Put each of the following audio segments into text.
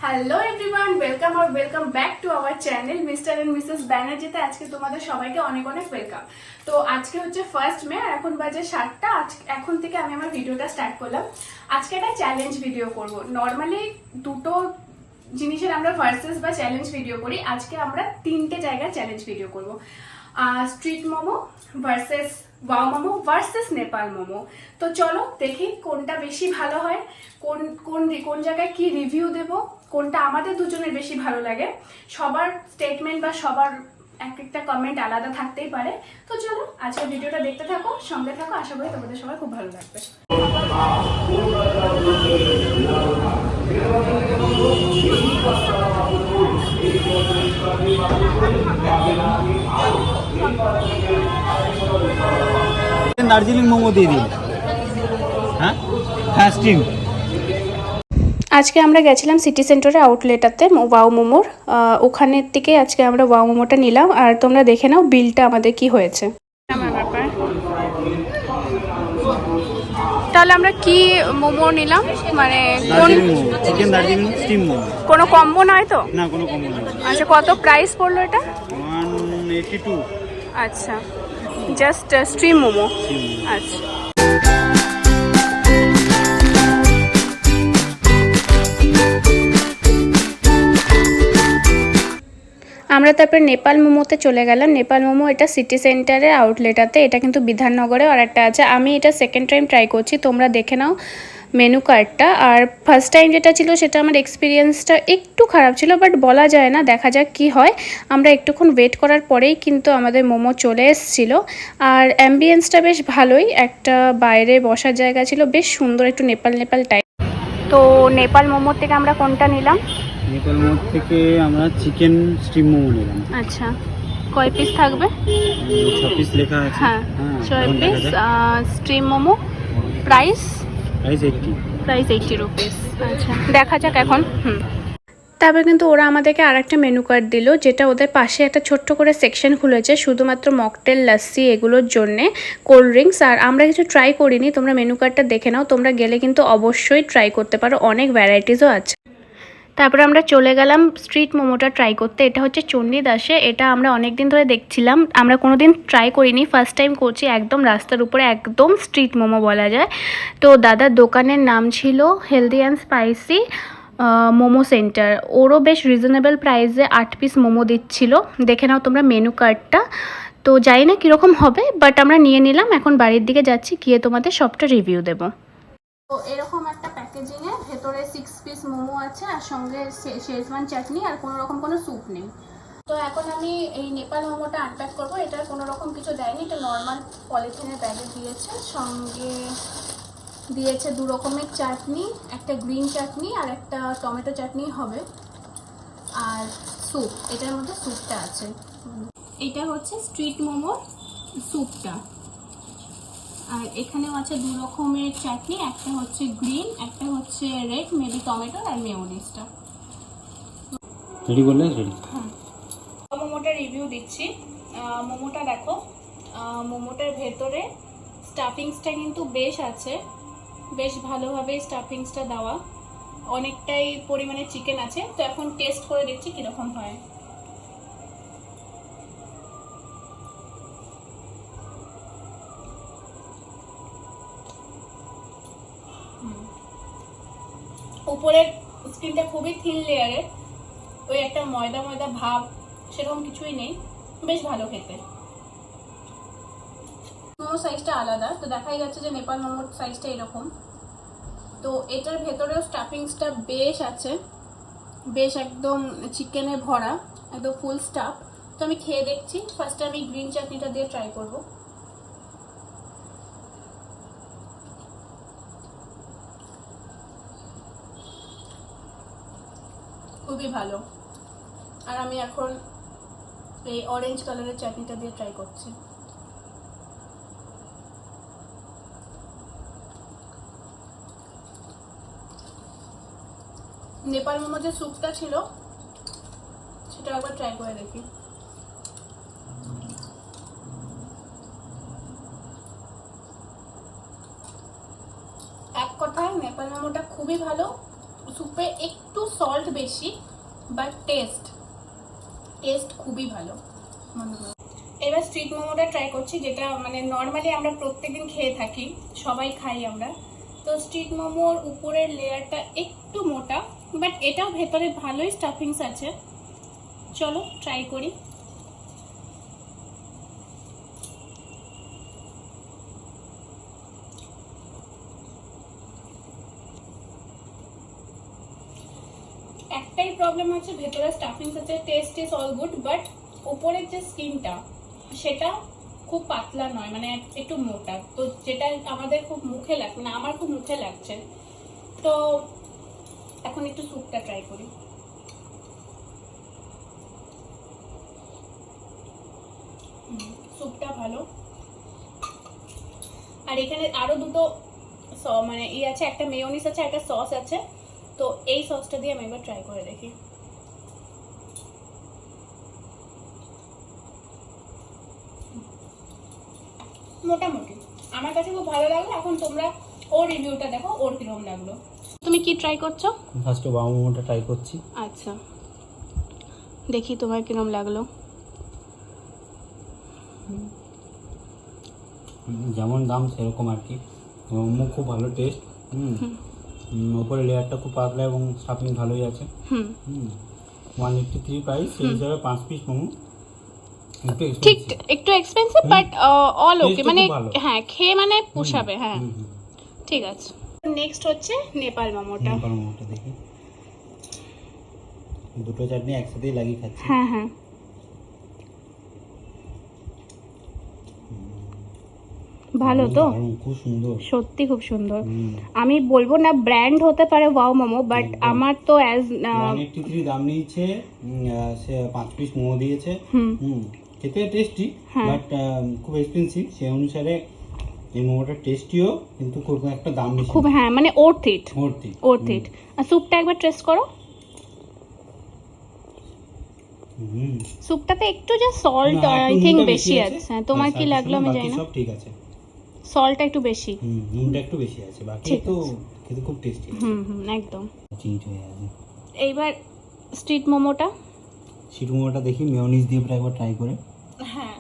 Hello everyone, welcome আর welcome back to our channel Mr and Mrs ব্যানার্জিতে। আজকে তোমাদের সবাইকে অনেক অনেক ওয়েলকাম। তো আজকে হচ্ছে 1 মে আর এখন বাজে 7টা। এখন থেকে আমি আমার ভিডিওটা স্টার্ট করলাম। আজকে একটা চ্যালেঞ্জ ভিডিও করব। নর্মালি দুটো জিনিসের আমরা ভার্সেস বা চ্যালেঞ্জ ভিডিও করি, আজকে আমরা 3টে জায়গায় চ্যালেঞ্জ ভিডিও করব। Street momo versus wow momo versus Nepal momo. তো চলো দেখি কোনটা বেশি ভালো হয়, কোন কোন কোন জায়গায় কি রিভিউ দেব, কোনটা আমাদের দুজনের বেশি ভালো লাগে। সবার স্টেটমেন্ট বা সবার এক একটা কমেন্ট আলাদা থাকতেই পারে। তো চলো আজকে ভিডিওটা দেখতে থাকো, সঙ্গে থাকো, আশা করি তোমাদের সবার খুব ভালো লাগবে। দার্জিলিং মোমো দিয়ে দিন। হ্যাঁ হ্যাঁ স্টিম। আজকে আমরা গেছিলাম সিটি সেন্টারে আউটলেটাতে ওয়াও মোমোর, ওখানের থেকে আজকে আমরা ওয়াও মোমোটা নিলাম। আর তোমরা দেখে নাও বিলটা আমাদের কি হয়েছে। তাহলে আমরা কি মোমো নিলাম, মানে কোন চিকেন দার্জিলিং স্টিম মোমো। কোনো কম্বো নয় তো? না কোনো কম্বো নেই। আচ্ছা, কত প্রাইস পড়লো এটা? 182। আচ্ছা, জাস্ট স্ট্রিম মোমো। আচ্ছা, আমরা তারপর নেপাল মোমোতে চলে গেলাম। নেপাল মোমো এটা সিটি সেন্টারে আউটলেটাতে, এটা কিন্তু বিধাননগরে আর একটা আছে। আমি এটা সেকেন্ড টাইম ট্রাই করছি, তোমরা দেখে নাও মেনু কার্ডটা। আর ফার্স্ট টাইম যেটা ছিল সেটা আমার এক্সপিরিয়েন্সটা একটু খারাপ ছিল, বাট বলা যায় না, দেখা যাক কি হয়। আমরা একটুক্ষণ ওয়েট করার পরেই কিন্তু আমাদের মোমো চলে এসেছিলো। আর অ্যাম্বিয়েন্সটা বেশ ভালোই, একটা বাইরে বসার জায়গা ছিল, বেশ সুন্দর, একটু নেপাল নেপাল টাইপ। তো নেপাল মোমোর থেকে আমরা কোনটা নিলাম? নেপাল মোমো থেকে আমরা চিকেন স্টিম মোমো নিলাম। আচ্ছা, কয় পিস থাকবে? 6 পিস লেখা আছে। হ্যাঁ, 6 piece stream momo. Price 80 rupees. আচ্ছা, দেখা যাক এখন। তারপর কিন্তু ওরা আমাদেরকে আরেকটা মেনু কার্ড দিল, যেটা ওদের পাশে একটা ছোট্ট করে সেকশন খুলেছে শুধুমাত্র মকটেল, লাস্সি এগুলোর জন্যে, কোল্ড ড্রিঙ্কস। আর আমরা কিছু ট্রাই করিনি, তোমরা মেনু কার্ডটা দেখে নাও, তোমরা গেলে কিন্তু অবশ্যই ট্রাই করতে পারো, অনেক ভ্যারাইটিসও আছে। তারপরে আমরা চলে গেলাম স্ট্রিট মোমোটা ট্রাই করতে। এটা হচ্ছে চণ্ডীদাসে, এটা আমরা অনেক দিন ধরে দেখছিলাম, আমরা কোনো দিন ট্রাই করিনি, ফার্স্ট টাইম করছি। একদম রাস্তার উপরে একদম স্ট্রিট মোমো বলা যায়। তো দাদার দোকানের নাম ছিল healthy and spicy momo centre. ওরও বেশ রিজনেবল প্রাইসে 8 পিস মোমো দিচ্ছিল। দেখে নাও তোমরা মেনু কার্ডটা। তো জানি না কীরকম হবে, বাট আমরা নিয়ে নিলাম। এখন বাড়ির দিকে যাচ্ছি, গিয়ে তোমাদের সবটা রিভিউ দেবো। তো এরকম একটা প্যাকেজিংয়ে ভেতরে 6 পিস মোমো আছে, আর সঙ্গে শেজওয়ান চাটনি, আর কোনো রকম কোনো স্যুপ নেই। তো এখন আমি এই নেপাল মোমোটা আনপ্যাক করবো। এটার কোনো রকম কিছু দেয়নি, এটা নর্মাল পলিথিনের ব্যাগে দিয়েছে। সঙ্গে দিয়েছে 2 রকমের চাটনি, একটা গ্রিন চাটনি আর একটা টমেটো চাটনি হবে, আর স্যুপ, এটার মধ্যে স্যুপটা আছে। এটা হচ্ছে স্ট্রিট মোমোর স্যুপটা। আর এখানেও আছে 2 রকমের চাটনি, একটা হচ্ছে গ্রিন, একটা হচ্ছে রেড, মেবি টমেটো আর মেয়োনিজটা। রেডি করলে রেডি। হ্যাঁ, মোমোটা রিভিউ দিচ্ছি। মোমোটা দেখো, মোমোটার ভেতরে স্টাফিংসটা কিন্তু বেশ আছে, বেশ ভালোভাবেই স্টাফিংসটা দেওয়া, অনেকটাই পরিমাণে চিকেন আছে। তো এখন টেস্ট করে দেখছি কীরকম হয়। উপরের স্কিনটা খুবই থিন লেয়ারের, ওই একটা ময়দা ময়দা ভাব সেরকম কিছুই নেই, বেশ ভালো খেতে। মোমো সাইজটা আলাদা, তো দেখাই যাচ্ছে যে নেপাল মোমোর সাইজটা এরকম। তো এটার ভেতরেও স্টাফিংসটা বেশ আছে, বেশ একদম চিকেনে ভরা, একদম ফুল স্টাফ। তো আমি খেয়ে দেখছি। ফার্স্টে আমি গ্রিন চাটনিটা দিয়ে ট্রাই করব। খুবই ভালো। আর আমি এখন এই অরেঞ্জ কালারের চাটনিটা দিয়ে ট্রাই করছি। নেপাল মোমো যে স্যুপটা ছিল সেটা একবার ট্রাই করে দেখি। এক কথায় নেপাল মোমোটা খুবই ভালো, সুপে একটু সল্ট বেশি, বাট টেস্ট খুবই ভালো। এবার স্ট্রিট মোমোটা ট্রাই করছি, যেটা মানে নর্মালি আমরা প্রত্যেকদিন খেয়ে থাকি, সবাই খাই আমরা। তো স্ট্রিট মোমোর উপরের লেয়ারটা একটু মোটা, বাট এটাও ভেতরে ভালোই স্টাফিংস আছে। চলো ট্রাই করি। একটাই প্রবলেম আছে, ভেতরে স্টাফিংস আছে, test is all good, but উপরের যে স্কিনটা সেটা খুব পাতলা নয়, মানে একটু মোটা, তো যেটা আমাদের খুব মুখে লাগছে, মানে আমার খুব মুখে লাগছে। তো এখন একটু স্যুপটা ট্রাই করি। স্যুপটা ভালো, আর এখানে আরো দুটো মানে আছে, একটা মেয়োনিজ আছে, একটা সস আছে। তো এই সসটা দিয়ে আমি একবার ট্রাই করে দেখি। মোটামুটি আমার কাছে খুব ভালো লাগলো। এখন তোমরা ওর রিভিউটা দেখো, ওর কিরকম লাগলো। তুমি কি ট্রাই করছো? ফার্স্ট ওয়াও মোমোটা ট্রাই করছি। আচ্ছা, দেখি তোমার কিরকম লাগলো। যেমন দাম সেরকম আর কি, মোমো খুব ভালো টেস্ট। উপরে লেয়ারটা খুব পাতলা এবং স্টাফিং ভালোই আছে। 183 প্রাইস, সেই হিসাবে 5 পিস মোমো ঠিক, একটু এক্সপেন্সিভ, বাট অল ওকে, মানে হ্যাঁ খেয়ে মানে পোষাবে। হ্যাঁ ঠিক আছে। নেক্সট হচ্ছে নেপাল মোমোটা। নেপাল মোমোটা দেখি, দুটো চাটনি একসাথেই লাগিয়ে খাচ্ছি। হ্যাঁ হ্যাঁ, ভালো তো, খুব সুন্দর, সত্যি খুব সুন্দর। আমি বলবো না ব্র্যান্ড হতে পারে ওয়াও মোমো, বাট আমার তো অ্যাজ 183 দাম নিয়েছে, সে 5 পিস মোমো দিয়েছে। খেতে টেস্টি, বাট খুব এক্সপেন্সিভ। সেই অনুসারে এই মোমোটা টেস্টিও, কিন্তু খুব একটা দাম বেশি খুব। হ্যাঁ মানে ওর্থ ইট। আর স্যুপটা একবার টেস্ট করো। স্যুপটাতে একটু যে সল্ট আই থিংক বেশি আছে। তোমার কি লাগলো আমি জানি না। সব ঠিক আছে, সল্টটা একটু বেশি, নুনটা একটু বেশি আছে, বাকি তো খেতে খুব টেস্টি। একদম চেঞ্জ হয়ে আছে। এইবার স্ট্রিট মোমোটা দেখি মেয়োনিজ দিয়ে একবার ট্রাই করে। হ্যাঁ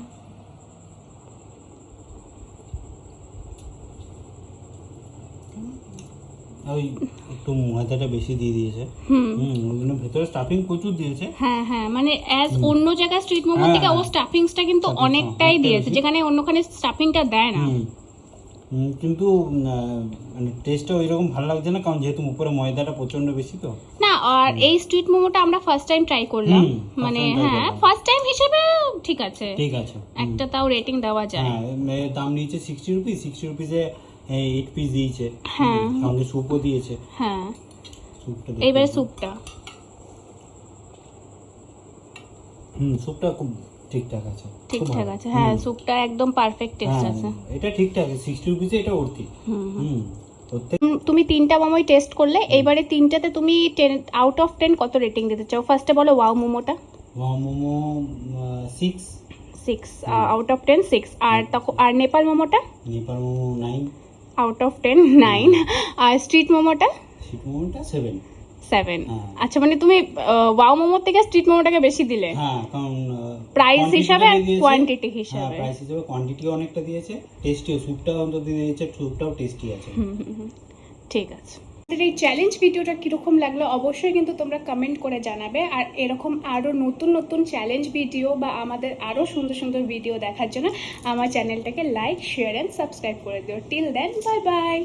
ওই একটু ময়দাটা বেশি দিয়ে দিয়েছে। ওই জন্য ভেতরে স্টাফিং প্রচুর দিয়েছে। হ্যাঁ হ্যাঁ, মানে অ্যাজ অন্য জায়গায় স্ট্রিট মোমো থেকে ও স্টাফিংসটা কিন্তু অনেকটাই দিয়েছে, যেখানে অন্যখানে স্টাফিংটা দেয় না। কিন্তু মানে টেস্টটা ওইরকম ভালো লাগছে না, কারণ যেহেতু উপরে ময়দাটা প্রচন্ড বেশি তো না। আর এই স্ট্রিট মোমোটা আমরা ফার্স্ট টাইম ট্রাই করলাম, মানে হ্যাঁ ফার্স্ট টাইম হিসেবে ঠিক আছে, একটা তাও রেটিং দেওয়া যায়। হ্যাঁ, দাম নিয়েছে 60 রুপি, 60 রুপিসে 8 পিস দিয়েছে, সঙ্গে স্যুপও দিয়েছে। হ্যাঁ, এইবার স্যুপটা স্যুপটা খুব ঠিকঠাক আছে। হ্যাঁ স্যুপটা একদম পারফেক্ট টেস্ট আছে। এটা ঠিকঠাক, 60 রুপিসে এটা ওর্থি। তুমি তিনটা মোমোই টেস্ট করলে, এইবারে তিনটাতে তুমি 10 আউট অফ 10 কত রেটিং দিতে চাও? ফার্স্টে বলো ওয়াও মোমোটা। Wow momo 6 out of 10 6। আর নেপাল মোমোটা 9 আউট অফ 10 9। আর স্ট্রিট মোমোটা 7। আচ্ছা, মানে তুমি ওয়াও মোমোর থেকে স্ট্রিট মোমোটাকে বেশি দিলে? হ্যাঁ, কারণ প্রাইস হিসাবে আর কোয়ান্টিটি হিসাবে। প্রাইস হিসাবে কোয়ান্টিটিও অনেকটা দিয়েছে, টেস্টিও, স্যুপটাও অন্তত দিয়েছে, স্যুপটাও টেস্টি আছে। ঠিক আছে। এই চ্যালেঞ্জ ভিডিওটা কীরকম লাগলো অবশ্যই কিন্তু তোমরা কমেন্ট করে জানাবে। আর এরকম আরও নতুন নতুন চ্যালেঞ্জ ভিডিও বা আমাদের আরও সুন্দর সুন্দর ভিডিও দেখার জন্য আমার চ্যানেলটাকে লাইক, শেয়ার অ্যান্ড সাবস্ক্রাইব করে দিও। Till then, bye by.